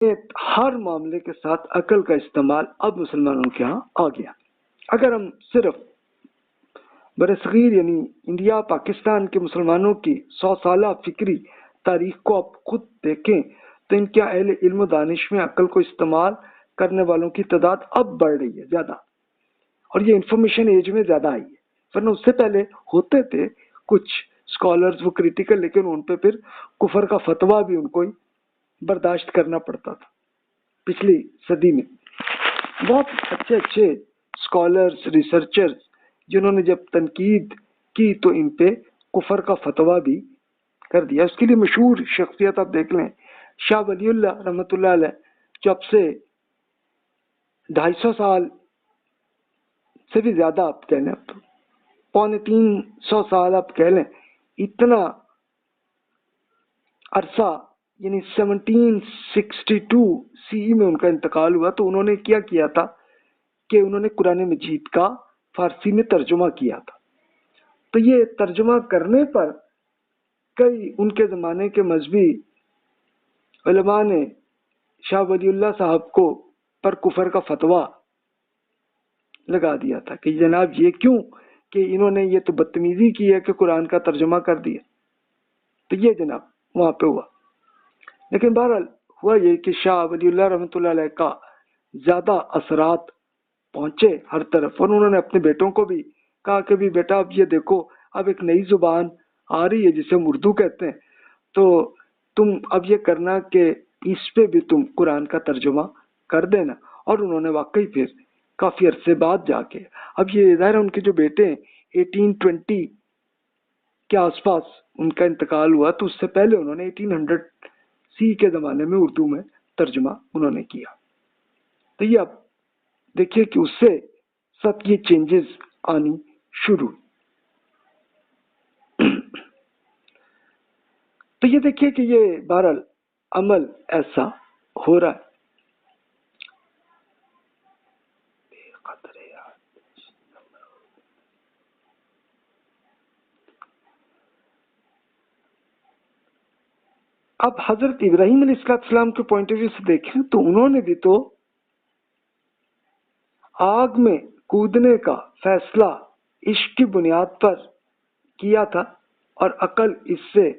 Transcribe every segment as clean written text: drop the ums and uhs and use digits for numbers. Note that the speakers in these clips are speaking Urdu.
ہر معاملے کے ساتھ عقل کا استعمال اب مسلمانوں کے ہاں آ گیا. اگر ہم صرف برصغیر یعنی انڈیا پاکستان کے مسلمانوں کی 100 سالہ فکری تاریخ کو اب خود دیکھیں تو ان کے اہل علم و دانش میں عقل کو استعمال کرنے والوں کی تعداد اب بڑھ رہی ہے زیادہ، اور یہ انفارمیشن ایج میں زیادہ آئی ہے. ورنہ اس سے پہلے ہوتے تھے کچھ اسکالرز وہ کریٹیکل، لیکن ان پہ پھر کفر کا فتویٰ بھی ان کو ہی برداشت کرنا پڑتا تھا. پچھلی صدی میں بہت اچھے اسکالرز ریسرچرز جنہوں نے جب تنقید کی تو ان پہ کفر کا فتویٰ بھی کر دیا. اس کے لیے مشہور شخصیت آپ دیکھ لیں، شاہ ولی اللہ رحمۃ اللہ علیہ، جب سے 250 سال سے بھی زیادہ آپ کہہ لیں، 350 سال آپ کہہ لیں، اتنا عرصہ یعنی 1762 سی میں ان کا انتقال ہوا. تو انہوں نے کیا تھا کہ انہوں نے قرآن مجید کا فارسی میں ترجمہ کیا تھا. تو یہ ترجمہ کرنے پر کئی ان کے زمانے کے مذہبی علماء نے شاہ ولی اللہ صاحب کو پر کفر کا فتویٰ لگا دیا تھا کہ جناب یہ کیوں، کہ انہوں نے یہ تو بدتمیزی کی ہے کہ قرآن کا ترجمہ کر دیا. تو یہ جناب وہاں پہ ہوا. لیکن بہرحال ہوا یہ کہ شاہ ولی اللہ رحمۃ اللہ علیہ کا زیادہ اثرات پہنچے ہر طرف، اور انہوں نے اپنے بیٹوں کو بھی کہا کہ بھی بیٹا اب یہ دیکھو اب ایک نئی زبان آ رہی ہے جسے ہم اردو کہتے ہیں، تو تم اب یہ کرنا کہ اس پہ بھی تم قرآن کا ترجمہ کر دینا. اور انہوں نے واقعی پھر کافی عرصے بعد جا کے، اب یہ ظاہر ان کے جو بیٹے ہیں 1820 کے آس پاس ان کا انتقال ہوا، تو اس سے پہلے انہوں نے 1800 سی کے زمانے میں اردو میں ترجمہ انہوں نے کیا. تو یہ اب دیکھیے کہ اس سے سب یہ چینجز آنی شروع. تو یہ دیکھیے کہ یہ بہرحال عمل ایسا ہو رہا ہے. اب حضرت ابراہیم علیہ السلام کے پوائنٹ آف ویو سے دیکھیں تو انہوں نے بھی تو آگ میں کودنے کا فیصلہ عشق کی بنیاد پر کیا تھا، اور عقل اس سے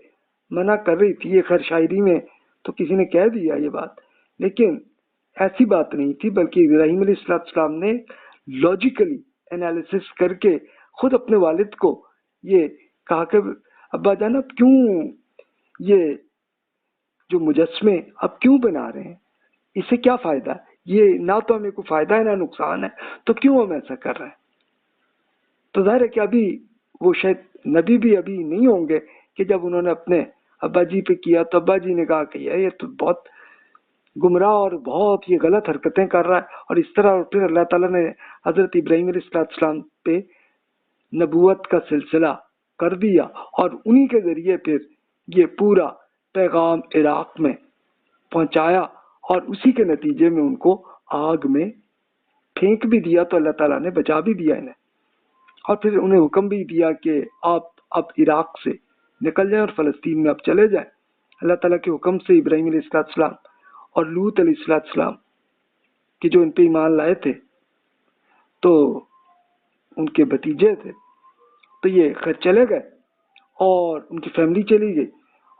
منع کر رہی تھی. یہ خیر شاعری میں تو کسی نے کہہ دیا یہ بات، لیکن ایسی بات نہیں تھی، بلکہ ابراہیم علیہ السلام نے لاجیکلی انالیسس کر کے خود اپنے والد کو یہ کہا کہ ابا جان اب کیوں یہ جو مجسمے اب کیوں بنا رہے ہیں، اس سے کیا فائدہ ہے، یہ نہ تو ہمیں کوئی فائدہ ہے نہ نقصان ہے، تو کیوں ہم ایسا کر رہے ہیں. تو ظاہر ہے کہ ابھی وہ شاید نبی بھی ابھی نہیں ہوں گے کہ جب انہوں نے اپنے ابا جی پہ کیا تو ابا جی نے کہا کہ یہ تو بہت گمراہ اور بہت یہ غلط حرکتیں کر رہا ہے. اور اس طرح پھر اللہ تعالیٰ نے حضرت ابراہیم علیہ السلام پہ نبوت کا سلسلہ کر دیا، اور انہی کے ذریعے پھر یہ پورا پیغام عراق میں پہنچایا، اور اسی کے نتیجے میں ان کو آگ میں پھینک بھی دیا تو اللہ تعالیٰ نے بچا بھی دیا انہیں. اور پھر انہیں حکم بھی دیا کہ آپ اب عراق سے نکل جائیں اور فلسطین میں اب چلے جائیں. اللہ تعالیٰ کے حکم سے ابراہیم علیہ السلام اور لوط علیہ السلام کہ جو ان پہ ایمان لائے تھے تو ان کے بھتیجے تھے، تو یہ خیر چلے گئے اور ان کی فیملی چلی گئی،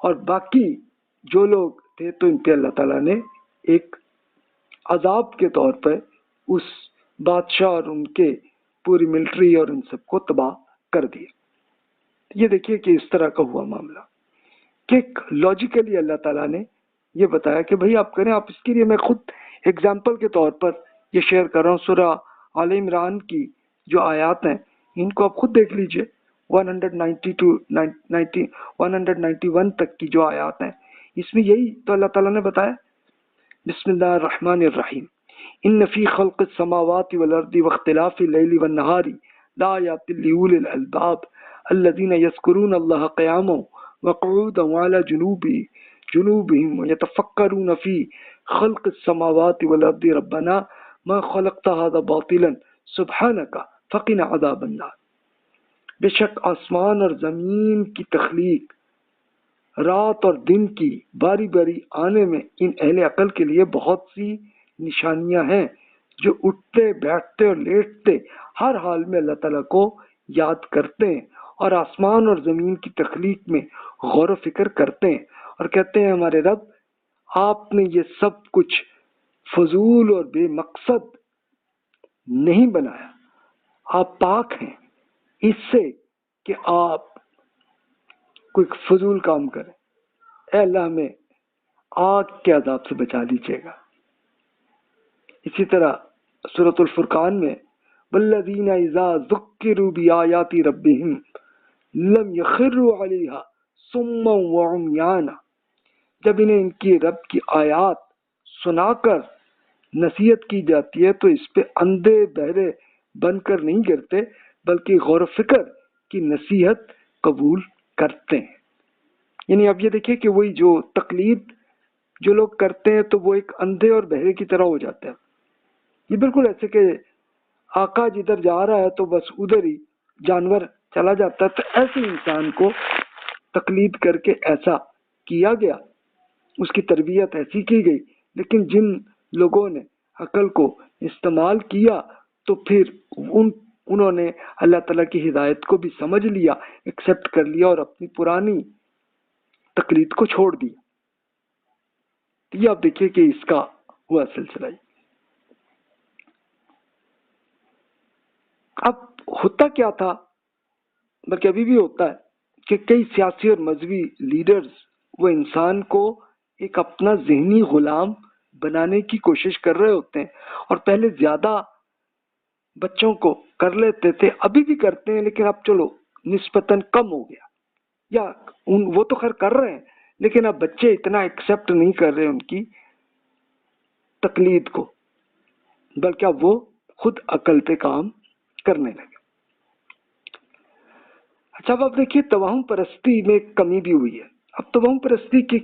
اور باقی جو لوگ تھے تو ان پہ اللہ تعالیٰ نے ایک عذاب کے طور پر اس بادشاہ اور ان کے پوری ملٹری اور ان سب کو تباہ کر دیا. یہ دیکھیے کہ اس طرح کا ہوا معاملہ کہ لاجیکلی اللہ تعالیٰ نے یہ بتایا کہ بھائی آپ کریں. آپ اس کے لیے میں خود ایگزامپل کے طور پر یہ شیئر کر رہا ہوں. سورہ آل عمران کی جو آیات ہیں ان کو آپ خود دیکھ لیجئے، 191 تک کی جو آیات ہیں اس میں یہی تو اللہ تعالیٰ نے بتایا. بسم اللہ الرحمن الرحیم، ان فی خلق السماوات والارض واختلاف اللیل والنہار لآیات لأولی الالباب الذین یذکرون اللہ قیاما وقعودا وعلی جنوبہم ویتفکرون فی خلق السماوات والارض ربنا ما خلقت هذا باطلا سبحانک فقنا عذاب النار. بے شک آسمان اور زمین کی تخلیق رات اور دن کی باری باری آنے میں ان اہل عقل کے لیے بہت سی نشانیاں ہیں جو اٹھتے بیٹھتے اور لیٹتے ہر حال میں اللہ تعالیٰ کو یاد کرتے ہیں اور آسمان اور زمین کی تخلیق میں غور و فکر کرتے ہیں اور کہتے ہیں ہمارے رب آپ نے یہ سب کچھ فضول اور بے مقصد نہیں بنایا، آپ پاک ہیں اس سے کہ آپ کوئی فضول کام کریں۔ اے اللہ ہمیں آگ کے عذاب سے بچا لیجیے گا۔ اسی طرح سورۃ الفرقان میں والذین اذا ذکروا بآیات ربہم لم یخروا علیہا صما وعمیانا، جب انہیں ان کی رب کی آیات سنا کر نصیحت کی جاتی ہے تو اس پہ اندھے بہرے بن کر نہیں گرتے بلکہ غور و فکر کی نصیحت قبول کرتے ہیں۔ یعنی اب یہ دیکھیں کہ وہی جو تقلید جو لوگ کرتے ہیں تو وہ ایک اندھے اور بہرے کی طرح ہو جاتے ہیں۔ یہ بالکل ایسے کہ آقا جدھر جا رہا ہے تو بس ادھر ہی جانور چلا جاتا ہے، تو ایسے انسان کو تقلید کر کے ایسا کیا گیا، اس کی تربیت ایسی کی گئی۔ لیکن جن لوگوں نے عقل کو استعمال کیا تو پھر انہوں نے اللہ تعالیٰ کی ہدایت کو بھی سمجھ لیا، ایکسیپٹ کر لیا اور اپنی پرانی تقلید کو چھوڑ دیا۔ یہ آپ دیکھیے کہ اس کا ہوا سلسلہ ہی۔ اب ہوتا کیا تھا، بلکہ ابھی بھی ہوتا ہے، کہ کئی سیاسی اور مذہبی لیڈرز وہ انسان کو ایک اپنا ذہنی غلام بنانے کی کوشش کر رہے ہوتے ہیں، اور پہلے زیادہ بچوں کو کر لیتے تھے، ابھی بھی کرتے ہیں لیکن اب چلو نسبتاً کم ہو گیا، یا وہ تو خیر کر رہے ہیں لیکن اب بچے اتنا ایکسیپٹ نہیں کر رہے ان کی تقلید کو، بلکہ اب وہ خود عقل پہ کام کرنے لگے۔ اچھا اب آپ دیکھیے توہم پرستی میں کمی بھی ہوئی ہے۔ اب توہم پرستی کی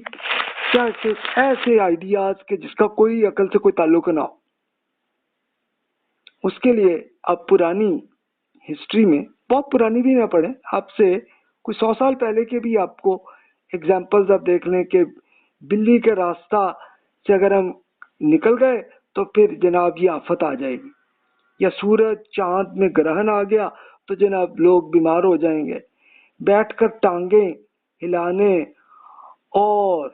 کیا ایسے آئیڈیاز کہ جس کا کوئی عقل سے کوئی تعلق نہ ہو، اس کے لیے آپ پرانی ہسٹری میں، بہت پرانی بھی نہ پڑھیں، آپ سے کوئی 100 سال پہلے کے بھی آپ کو ایگزامپلز آپ دیکھ لیں کہ بلی کے راستہ سے اگر ہم نکل گئے تو پھر جناب یہ آفت آ جائے گی، یا سورج چاند میں گرہن آ گیا تو جناب لوگ بیمار ہو جائیں گے، بیٹھ کر ٹانگیں ہلانے اور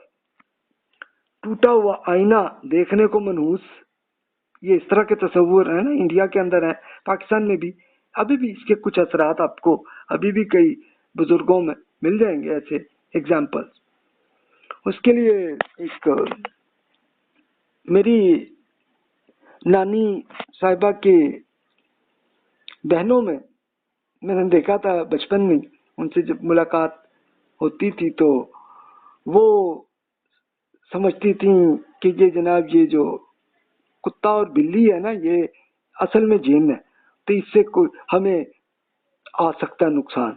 ٹوٹا ہوا آئینہ دیکھنے کو منحوس، یہ اس طرح کے تصور ہیں نا انڈیا کے اندر ہیں، پاکستان میں بھی ابھی بھی اس کے کچھ اثرات آپ کو ابھی بھی کئی بزرگوں میں مل جائیں گے ایسے ایگزامپل۔ اس کے لیے ایک میری نانی صاحبہ کے بہنوں میں نے دیکھا تھا بچپن میں، ان سے جب ملاقات ہوتی تھی تو وہ سمجھتی تھیں کہ یہ جناب یہ جو کتا اور بلی ہے نا یہ اصل میں جن ہے، تو اس سے ہمیں آ سکتا ہے نقصان،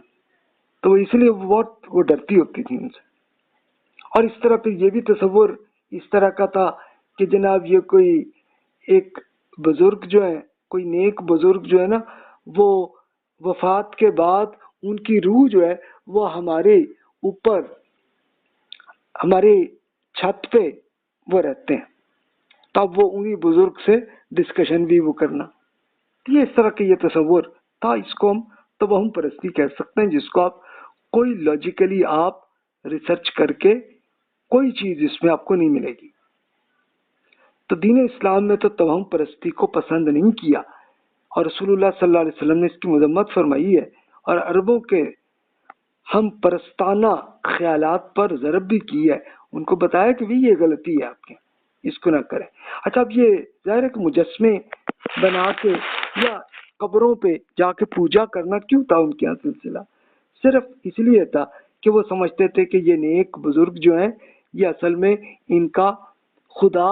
تو اس لیے وہ ڈرتی ہوتی تھی ان سے۔ اور اس طرح پھر یہ بھی تصور اس طرح کا تھا کہ جناب یہ کوئی ایک بزرگ جو ہے، کوئی نیک بزرگ جو ہے نا، وہ وفات کے بعد ان کی روح جو ہے وہ ہمارے اوپر ہمارے چھت پہ وہ رہتے ہیں، تب وہ انہی بزرگ سے ڈسکشن بھی وہ کرنا۔ یہ اس طرح کے یہ تصور تھا، اس کو ہم توہم پرستی کہہ سکتے ہیں، جس کو آپ کوئی لاجیکلی آپ ریسرچ کر کے کوئی چیز اس میں آپ کو نہیں ملے گی۔ تو دین اسلام میں تو توہم پرستی کو پسند نہیں کیا، اور رسول اللہ صلی اللہ علیہ وسلم نے اس کی مذمت فرمائی ہے، اور عربوں کے ہم پرستانہ خیالات پر ضرب بھی کی ہے، ان کو بتایا کہ بھی یہ غلطی ہے آپ کے، اس کو نہ کریں۔ اچھا اب یہ ظاہر ہے کہ مجسمے بنا کے یا قبروں پہ جا کے پوجا کرنا کیوں تھا ان کے یہاں سلسلہ؟ صرف اس لیے تھا کہ وہ سمجھتے تھے کہ یہ نیک بزرگ جو ہیں یہ اصل میں ان کا خدا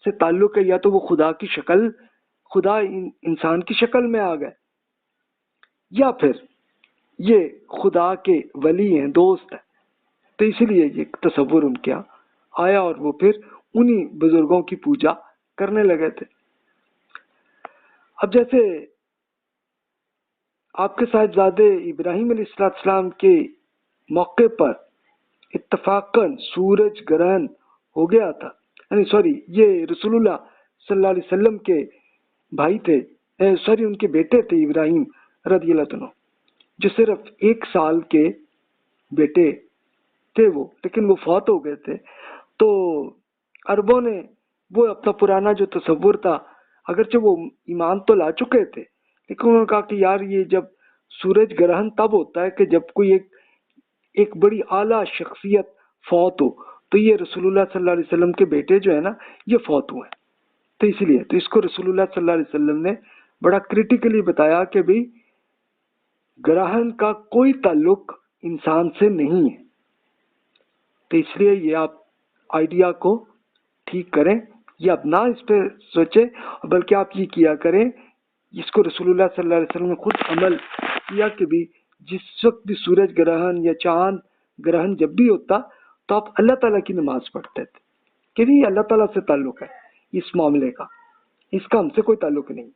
سے تعلق ہے، یا تو وہ خدا کی شکل، خدا انسان کی شکل میں آ گئے، یا پھر یہ خدا کے ولی ہیں، دوست ہیں، تو اسی لیے یہ تصور ان کے آیا اور وہ پھر انہی بزرگوں کی پوجا کرنے لگے تھے۔ اب جیسے آپ کے صاحبزادے ابراہیم علیہ السلام کے موقع پر اتفاقاً سورج گرہن ہو گیا تھا، یعنی سوری یہ رسول اللہ صلی اللہ علیہ وسلم کے بھائی تھے، سوری ان کے بیٹے تھے ابراہیم رضی اللہ عنہ، جو صرف 1 سال کے بیٹے تھے وہ، لیکن وہ فوت ہو گئے تھے۔ تو عربوں نے وہ اپنا پرانا جو تصور تھا، اگرچہ وہ ایمان تو لا چکے تھے، لیکن انہوں نے کہا کہ یار یہ جب سورج گرہن تب ہوتا ہے کہ جب کوئی ایک بڑی اعلیٰ شخصیت فوت ہو، تو یہ رسول اللہ صلی اللہ علیہ وسلم کے بیٹے جو ہے نا یہ فوت ہوئے ہیں، تو اسی لیے تو اس کو رسول اللہ صلی اللہ علیہ وسلم نے بڑا کریٹیکلی بتایا کہ بھئی گرہن کا کوئی تعلق انسان سے نہیں ہے۔ تو اس لیے یہ آپ آئیڈیا کو ٹھیک کریں، یہ آپ نہ اس پہ سوچیں، بلکہ آپ یہ کیا کریں جس کو رسول اللہ صلی اللہ علیہ وسلم نے خود عمل کیا کہ بھی جس وقت بھی سورج گرہن یا چاند گرہن جب بھی ہوتا تو آپ اللہ تعالیٰ کی نماز پڑھتے تھے کہ نہیں اللہ تعالیٰ سے تعلق ہے اس معاملے کا، اس کا ہم سے کوئی تعلق نہیں۔